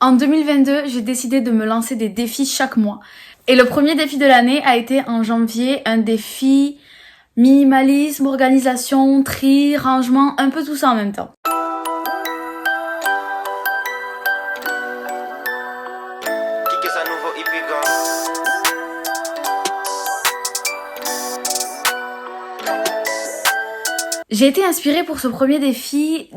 En 2022, j'ai décidé de me lancer des défis chaque mois. Et le premier défi de l'année a été en janvier, un défi minimalisme, organisation, tri, rangement, un peu tout ça en même temps. J'ai été inspirée pour ce premier défi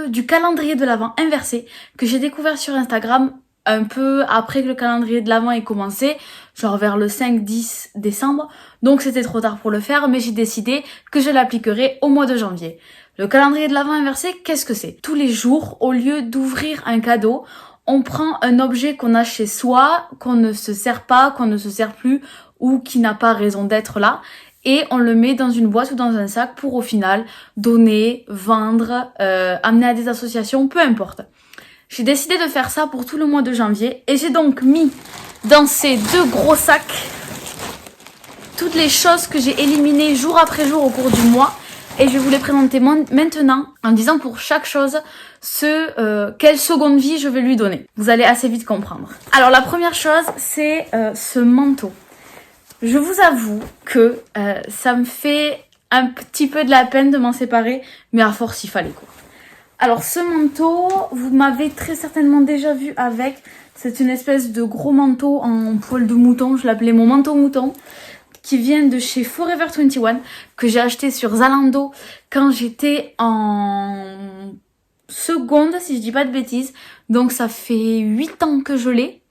du calendrier de l'Avent inversé que j'ai découvert sur Instagram un peu après que le calendrier de l'Avent ait commencé, genre vers le 5-10 décembre. Donc c'était trop tard pour le faire, mais j'ai décidé que je l'appliquerai au mois de janvier. Le calendrier de l'Avent inversé, qu'est-ce que c'est? Tous les jours, au lieu d'ouvrir un cadeau, on prend un objet qu'on a chez soi, qu'on ne se sert pas, qu'on ne se sert plus ou qui n'a pas raison d'être là. Et on le met dans une boîte ou dans un sac pour au final donner, vendre, amener à des associations, peu importe. J'ai décidé de faire ça pour tout le mois de janvier et j'ai donc mis dans ces deux gros sacs toutes les choses que j'ai éliminées jour après jour au cours du mois et je vais vous les présenter maintenant en disant pour chaque chose quelle seconde vie je vais lui donner. Vous allez assez vite comprendre. Alors la première chose c'est ce manteau. Je vous avoue que ça me fait un petit peu de la peine de m'en séparer, mais à force il fallait quoi. Alors ce manteau, vous m'avez très certainement déjà vu avec. C'est une espèce de gros manteau en poil de mouton, je l'appelais mon manteau mouton, qui vient de chez Forever 21, que j'ai acheté sur Zalando quand j'étais en seconde, si je dis pas de bêtises. Donc ça fait 8 ans que je l'ai,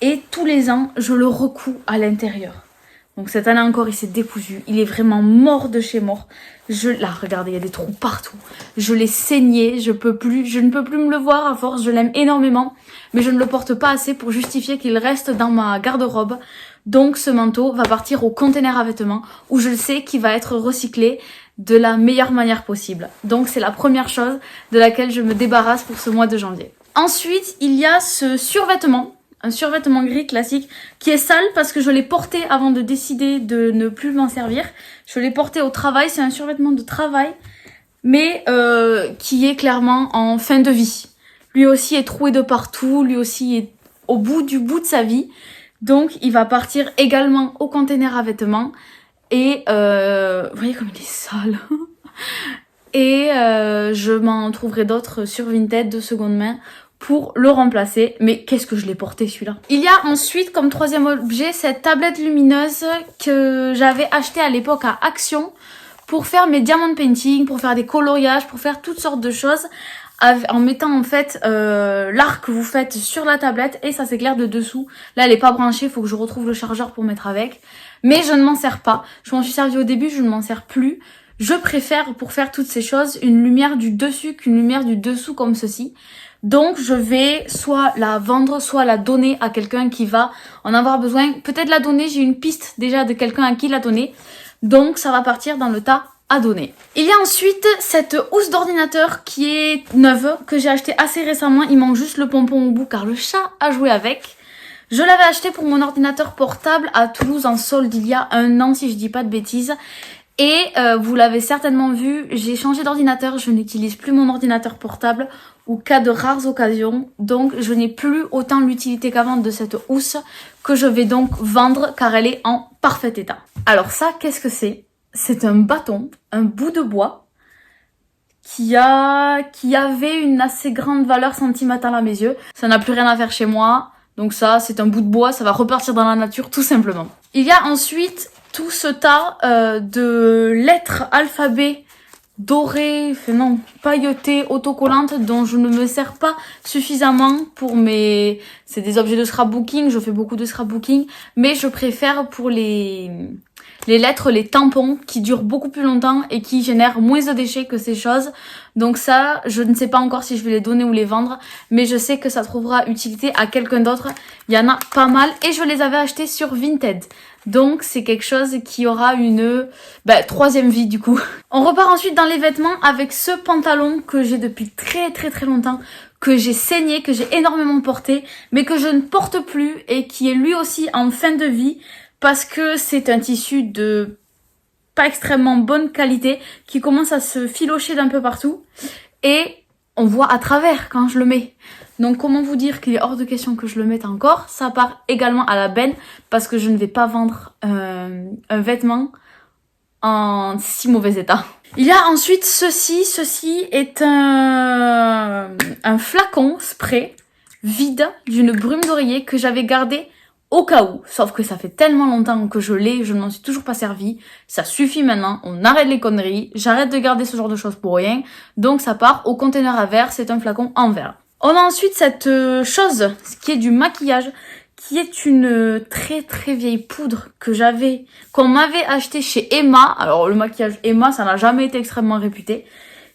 et tous les ans, je le recouds à l'intérieur. Donc cette année encore, il s'est décousu. Il est vraiment mort de chez mort. Là, regardez, il y a des trous partout. Je l'ai saigné, je ne peux plus me le voir à force. Je l'aime énormément, mais je ne le porte pas assez pour justifier qu'il reste dans ma garde-robe. Donc ce manteau va partir au container à vêtements où je sais qu'il va être recyclé de la meilleure manière possible. Donc c'est la première chose de laquelle je me débarrasse pour ce mois de janvier. Ensuite, il y a ce survêtement. Un survêtement gris classique qui est sale parce que je l'ai porté avant de décider de ne plus m'en servir. Je l'ai porté au travail, c'est un survêtement de travail, mais qui est clairement en fin de vie. Lui aussi est troué de partout, lui aussi est au bout de sa vie. Donc il va partir également au container à vêtements. Et vous voyez comme il est sale. Et je m'en trouverai d'autres sur Vinted de seconde main pour le remplacer. Mais qu'est-ce que je l'ai porté celui-là. Il y a ensuite comme troisième objet cette tablette lumineuse que j'avais achetée à l'époque à Action pour faire mes diamond painting, pour faire des coloriages, pour faire toutes sortes de choses en mettant en fait l'arc que vous faites sur la tablette et ça s'éclaire de dessous. Là elle est pas branchée, il faut que je retrouve le chargeur pour mettre avec. Mais je ne m'en sers pas. Je m'en suis servi au début, je ne m'en sers plus. Je préfère pour faire toutes ces choses une lumière du dessus qu'une lumière du dessous comme ceci. Donc je vais soit la vendre, soit la donner à quelqu'un qui va en avoir besoin. Peut-être la donner, j'ai une piste déjà de quelqu'un à qui la donner. Donc ça va partir dans le tas à donner. Il y a ensuite cette housse d'ordinateur qui est neuve, que j'ai achetée assez récemment. Il manque juste le pompon au bout car le chat a joué avec. Je l'avais acheté pour mon ordinateur portable à Toulouse en solde il y a 1 an si je dis pas de bêtises. Et vous l'avez certainement vu, j'ai changé d'ordinateur, je n'utilise plus mon ordinateur portable ou cas de rares occasions. Donc je n'ai plus autant l'utilité qu'avant de cette housse que je vais donc vendre car elle est en parfait état. Alors ça, qu'est-ce que c'est? C'est un bâton, un bout de bois qui avait une assez grande valeur sentimentale à mes yeux. Ça n'a plus rien à faire chez moi. Donc ça, c'est un bout de bois, ça va repartir dans la nature tout simplement. Il y a ensuite tout ce tas de lettres alphabet dorées, pailletées, autocollantes dont je ne me sers pas suffisamment pour mes... C'est des objets de scrapbooking, je fais beaucoup de scrapbooking, mais je préfère pour les lettres, les tampons qui durent beaucoup plus longtemps et qui génèrent moins de déchets que ces choses. Donc ça, je ne sais pas encore si je vais les donner ou les vendre, mais je sais que ça trouvera utilité à quelqu'un d'autre. Il y en a pas mal et je les avais achetés sur Vinted. Donc c'est quelque chose qui aura une troisième vie du coup. On repart ensuite dans les vêtements avec ce pantalon que j'ai depuis très très très longtemps, que j'ai saigné, que j'ai énormément porté, mais que je ne porte plus et qui est lui aussi en fin de vie. Parce que c'est un tissu de pas extrêmement bonne qualité qui commence à se filocher d'un peu partout et on voit à travers quand je le mets. Donc comment vous dire qu'il est hors de question que je le mette encore. Ça part également à la benne parce que je ne vais pas vendre un vêtement en si mauvais état. Il y a ensuite ceci. Ceci est un flacon spray vide d'une brume d'oreiller que j'avais gardé au cas où. Sauf que ça fait tellement longtemps que je l'ai, je ne m'en suis toujours pas servi. Ça suffit maintenant, on arrête les conneries. J'arrête de garder ce genre de choses pour rien. Donc ça part au conteneur à verre, c'est un flacon en verre. On a ensuite cette chose, qui est du maquillage, qui est une très très vieille poudre qu'on m'avait acheté chez Emma. Alors le maquillage Emma, ça n'a jamais été extrêmement réputé.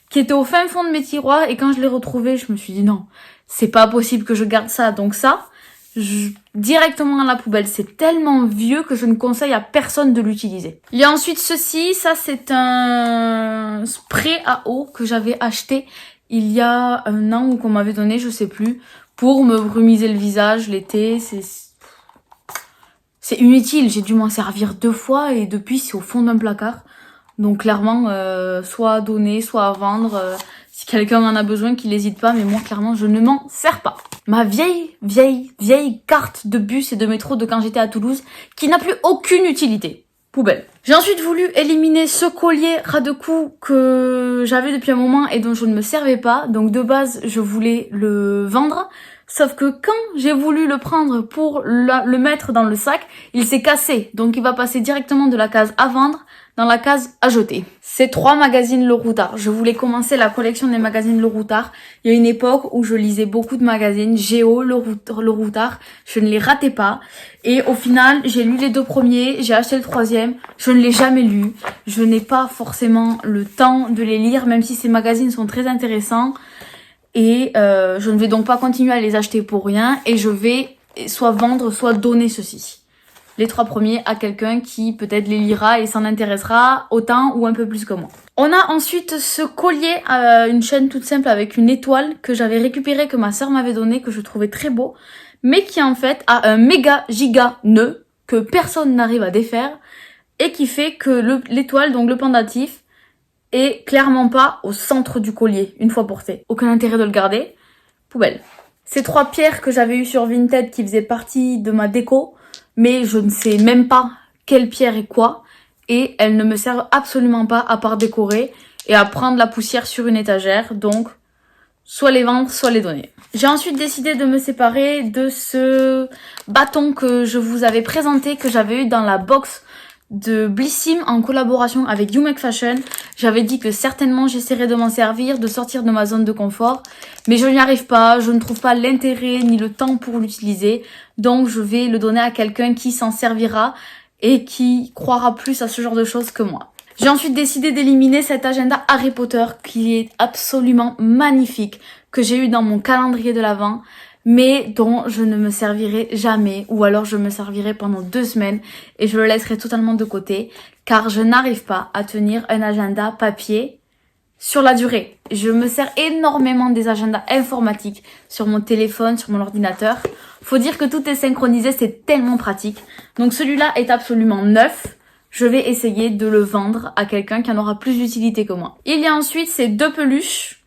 Qui était au fin fond de mes tiroirs et quand je l'ai retrouvé, je me suis dit non, c'est pas possible que je garde ça. Donc ça, directement à la poubelle. C'est tellement vieux que je ne conseille à personne de l'utiliser. Il y a ensuite ceci, ça c'est un spray à eau que j'avais acheté il y a un an ou qu'on m'avait donné, je sais plus, pour me brumiser le visage l'été. C'est inutile, j'ai dû m'en servir 2 fois et depuis c'est au fond d'un placard. Donc clairement, soit à donner, soit à vendre. Si quelqu'un en a besoin, qu'il n'hésite pas, mais moi clairement je ne m'en sers pas. Ma vieille carte de bus et de métro de quand j'étais à Toulouse, qui n'a plus aucune utilité. Poubelle. J'ai ensuite voulu éliminer ce collier ras de cou que j'avais depuis un moment et dont je ne me servais pas. Donc de base, je voulais le vendre. Sauf que quand j'ai voulu le prendre pour le mettre dans le sac, il s'est cassé. Donc il va passer directement de la case à vendre dans la case à jeter. C'est 3 magazines Le Routard. Je voulais commencer la collection des magazines Le Routard. Il y a une époque où je lisais beaucoup de magazines, Géo, Le Routard. Je ne les ratais pas. Et au final, j'ai lu les 2 premiers, j'ai acheté le 3e. Je ne l'ai jamais lu. Je n'ai pas forcément le temps de les lire, même si ces magazines sont très intéressants. Et je ne vais donc pas continuer à les acheter pour rien. Et je vais soit vendre, soit donner ceci. Les 3 premiers à quelqu'un qui peut-être les lira et s'en intéressera autant ou un peu plus que moi. On a ensuite ce collier à une chaîne toute simple avec une étoile que j'avais récupéré, que ma sœur m'avait donné, que je trouvais très beau, mais qui en fait a un méga giga nœud que personne n'arrive à défaire et qui fait que l'étoile, donc le pendentif, est clairement pas au centre du collier une fois porté. Aucun intérêt de le garder. Poubelle. Ces 3 pierres que j'avais eues sur Vinted qui faisaient partie de ma déco, mais je ne sais même pas quelle pierre est quoi, et elles ne me servent absolument pas à part décorer et à prendre la poussière sur une étagère, donc soit les vendre, soit les donner. J'ai ensuite décidé de me séparer de ce bâton que je vous avais présenté, que j'avais eu dans la box de Blissim en collaboration avec You Make Fashion. J'avais dit que certainement j'essaierais de m'en servir, de sortir de ma zone de confort, mais je n'y arrive pas, je ne trouve pas l'intérêt ni le temps pour l'utiliser, donc je vais le donner à quelqu'un qui s'en servira et qui croira plus à ce genre de choses que moi. J'ai ensuite décidé d'éliminer cet agenda Harry Potter qui est absolument magnifique, que j'ai eu dans mon calendrier de l'Avent, mais dont je ne me servirai jamais, ou alors je me servirai pendant 2 semaines et je le laisserai totalement de côté, car je n'arrive pas à tenir un agenda papier sur la durée. Je me sers énormément des agendas informatiques sur mon téléphone, sur mon ordinateur. Faut dire que tout est synchronisé, c'est tellement pratique. Donc celui-là est absolument neuf. Je vais essayer de le vendre à quelqu'un qui en aura plus d'utilité que moi. Il y a ensuite ces 2 peluches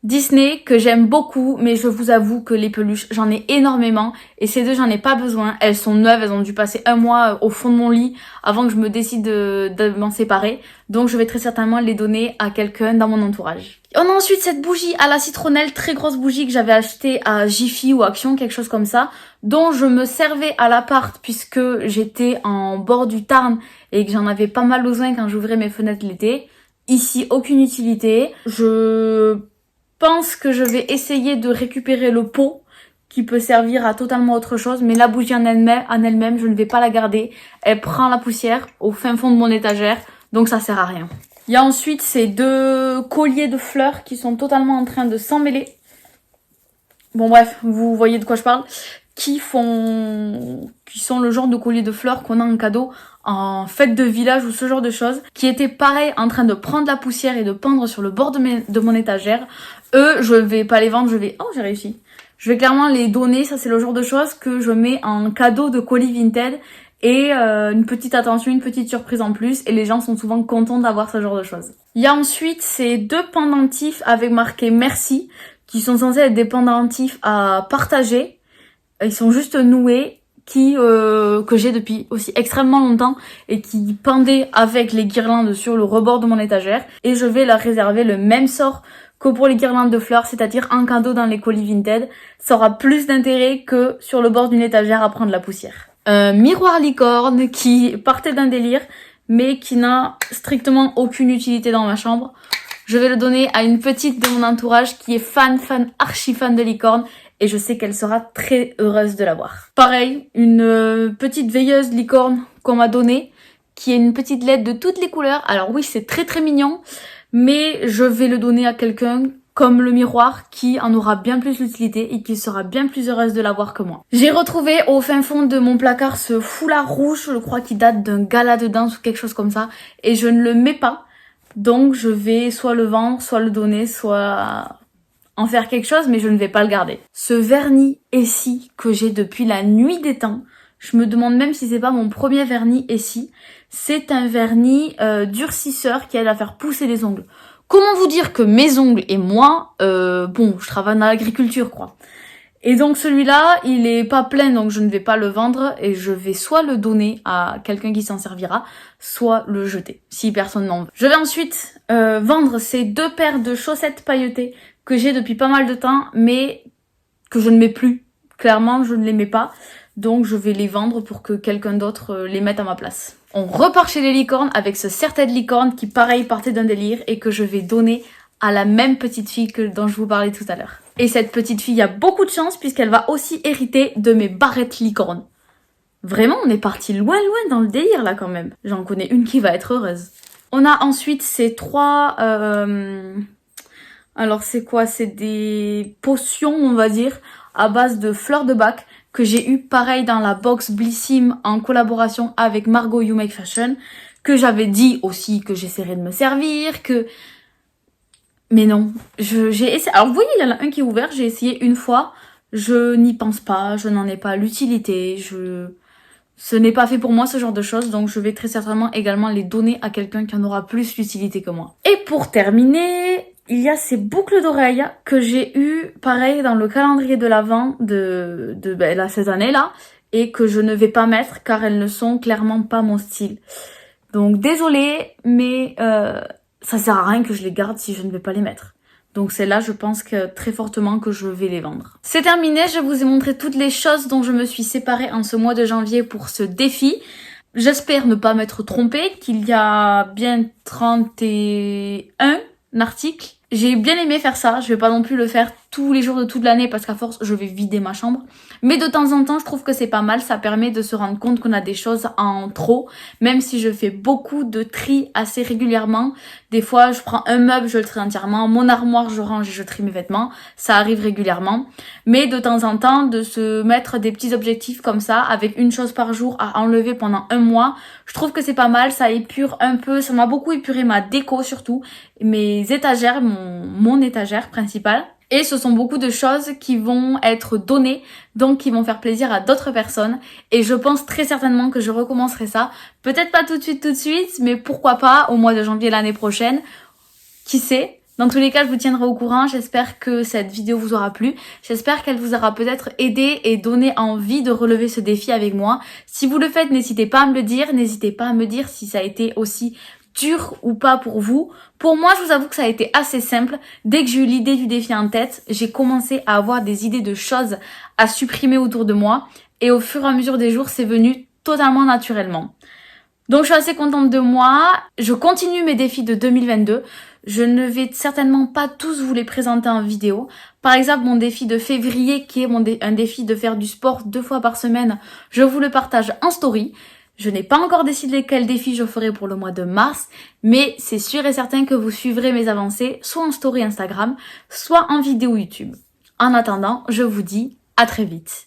Disney que j'aime beaucoup, mais je vous avoue que les peluches, j'en ai énormément et ces 2, j'en ai pas besoin. Elles sont neuves, elles ont dû passer 1 mois au fond de mon lit avant que je me décide de m'en séparer. Donc je vais très certainement les donner à quelqu'un dans mon entourage. On a ensuite cette bougie à la citronnelle, très grosse bougie que j'avais achetée à Jiffy ou Action, quelque chose comme ça, dont je me servais à l'appart puisque j'étais en bord du Tarn et que j'en avais pas mal besoin quand j'ouvrais mes fenêtres l'été. Ici, aucune utilité. Je pense que je vais essayer de récupérer le pot qui peut servir à totalement autre chose, mais la bougie en elle-même, je ne vais pas la garder. Elle prend la poussière au fin fond de mon étagère, donc ça sert à rien. Il y a ensuite ces 2 colliers de fleurs qui sont totalement en train de s'emmêler. Bon bref, vous voyez de quoi je parle. Qui sont le genre de colliers de fleurs qu'on a en cadeau en fête de village ou ce genre de choses, qui étaient pareil en train de prendre la poussière et de pendre sur le bord de mon étagère. Eux, je vais pas les vendre, j'ai réussi. Je vais clairement les donner, ça c'est le genre de choses que je mets en cadeau de colis Vinted et une petite attention, une petite surprise en plus, et les gens sont souvent contents d'avoir ce genre de choses. Il y a ensuite ces 2 pendentifs avec marqué merci, qui sont censés être des pendentifs à partager. Ils sont juste noués, que j'ai depuis aussi extrêmement longtemps et qui pendaient avec les guirlandes sur le rebord de mon étagère. Et je vais leur réserver le même sort que pour les guirlandes de fleurs, c'est-à-dire en cadeau dans les colis Vinted. Ça aura plus d'intérêt que sur le bord d'une étagère à prendre la poussière. Un miroir licorne qui partait d'un délire, mais qui n'a strictement aucune utilité dans ma chambre. Je vais le donner à une petite de mon entourage qui est archi fan de licorne, et je sais qu'elle sera très heureuse de l'avoir. Pareil, une petite veilleuse licorne qu'on m'a donnée, qui est une petite LED de toutes les couleurs. Alors oui, c'est très très mignon, mais je vais le donner à quelqu'un comme le miroir qui en aura bien plus l'utilité et qui sera bien plus heureuse de l'avoir que moi. J'ai retrouvé au fin fond de mon placard ce foulard rouge, je crois qu'il date d'un gala de danse ou quelque chose comme ça, et je ne le mets pas. Donc je vais soit le vendre, soit le donner, soit en faire quelque chose, mais je ne vais pas le garder. Ce vernis Essie que j'ai depuis la nuit des temps, je me demande même si c'est pas mon premier vernis Essie. C'est un vernis durcisseur qui aide à faire pousser les ongles. Comment vous dire que mes ongles et moi, bon, je travaille dans l'agriculture quoi. Et donc celui-là, il est pas plein, donc je ne vais pas le vendre et je vais soit le donner à quelqu'un qui s'en servira, soit le jeter, si personne n'en veut. Je vais ensuite vendre ces 2 paires de chaussettes pailletées que j'ai depuis pas mal de temps, mais que je ne mets plus. Clairement, je ne les mets pas, donc je vais les vendre pour que quelqu'un d'autre les mette à ma place. On repart chez les licornes avec ce serre-tête licorne qui pareil partait d'un délire et que je vais donner à la même petite fille dont je vous parlais tout à l'heure. Et cette petite fille a beaucoup de chance puisqu'elle va aussi hériter de mes barrettes licornes. Vraiment, on est parti loin dans le délire là quand même. J'en connais une qui va être heureuse. On a ensuite ces 3... Alors c'est quoi? C'est des potions, on va dire, à base de fleurs de bac que j'ai eu pareil dans la box Blissim en collaboration avec Margot You Make Fashion, que j'avais dit aussi que j'essaierais de me servir, que... Mais non, j'ai essayé. Alors vous voyez, il y en a un qui est ouvert, j'ai essayé une fois, je n'y pense pas, je n'en ai pas l'utilité, ce n'est pas fait pour moi ce genre de choses, donc je vais très certainement également les donner à quelqu'un qui en aura plus l'utilité que moi. Et pour terminer, il y a ces boucles d'oreilles que j'ai eues, pareil, dans le calendrier de l'Avent de cette année-là, et que je ne vais pas mettre car elles ne sont clairement pas mon style. Donc désolée, mais ça sert à rien que je les garde si je ne vais pas les mettre. Donc c'est là, je pense que très fortement que je vais les vendre. C'est terminé, je vous ai montré toutes les choses dont je me suis séparée en ce mois de janvier pour ce défi. J'espère ne pas m'être trompée, qu'il y a bien 31 articles. J'ai bien aimé faire ça, je vais pas non plus le faire tous les jours de toute l'année parce qu'à force je vais vider ma chambre. Mais de temps en temps je trouve que c'est pas mal, ça permet de se rendre compte qu'on a des choses en trop. Même si je fais beaucoup de tri assez régulièrement. Des fois je prends un meuble, je le trie entièrement. Mon armoire je range et je trie mes vêtements. Ça arrive régulièrement. Mais de temps en temps de se mettre des petits objectifs comme ça avec une chose par jour à enlever pendant un mois. Je trouve que c'est pas mal, ça épure un peu, ça m'a beaucoup épuré ma déco surtout. Mes étagères, mon étagère principale. Et ce sont beaucoup de choses qui vont être données, donc qui vont faire plaisir à d'autres personnes. Et je pense très certainement que je recommencerai ça. Peut-être pas tout de suite, mais pourquoi pas au mois de janvier l'année prochaine. Qui sait? Dans tous les cas, je vous tiendrai au courant. J'espère que cette vidéo vous aura plu. J'espère qu'elle vous aura peut-être aidé et donné envie de relever ce défi avec moi. Si vous le faites, n'hésitez pas à me le dire. N'hésitez pas à me dire si ça a été aussi dur ou pas pour vous. Pour moi, je vous avoue que ça a été assez simple. Dès que j'ai eu l'idée du défi en tête, j'ai commencé à avoir des idées de choses à supprimer autour de moi. Et au fur et à mesure des jours, c'est venu totalement naturellement. Donc je suis assez contente de moi. Je continue mes défis de 2022. Je ne vais certainement pas tous vous les présenter en vidéo. Par exemple, mon défi de février, qui est un défi de faire du sport 2 fois par semaine, je vous le partage en story. Je n'ai pas encore décidé quel défi je ferai pour le mois de mars, mais c'est sûr et certain que vous suivrez mes avancées, soit en story Instagram, soit en vidéo YouTube. En attendant, je vous dis à très vite.